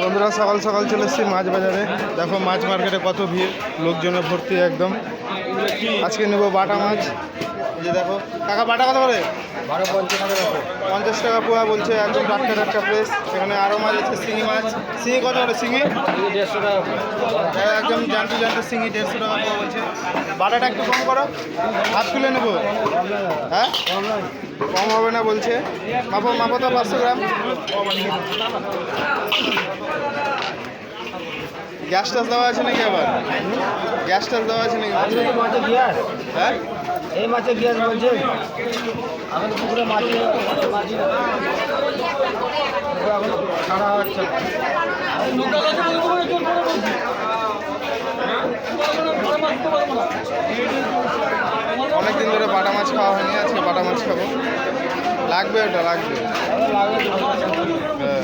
বন্ধুরা সকাল সকাল চলে এসেছি মাছ বাজারে। দেখো মাছ মার্কেটে কত ভিড়, লোকজনে ভর্তি একদম। আজকে নেবো বাটা মাছ। এই যে দেখো কাকা, বাটা কত করে? 50 টাকা পোয়া বলছে, একদম টাটকা টাটকা ফ্রেশ। এখানে আরও মাছ আছে, শিঙি মাছ। শিঙি কত করে? শিঙি 150 টাকা। একদম জানতে জানতে শিঙি 150 টাকা পোয়া বলছে। বাটাটা একটু কম করো, হাত তুলে নেবো। হ্যাঁ কম হবে না বলছে। মাপো মাপো তো 500 গ্রাম। গ্যাস টাস দেওয়া আছে নাকি? আবার গ্যাস টাস দেওয়া আছে নাকি? মাছে গ্যাস, হ্যাঁ এই মাছে গ্যাস বলছে। আমাদের পুকুরে মাছে মাছি ছাড়া হচ্ছে। অনেকদিন ধরে বাটা মাছ খাওয়া হয়নি, আজকে বাটা মাছ খাবো। লাগবে, ওটা লাগবে। হ্যাঁ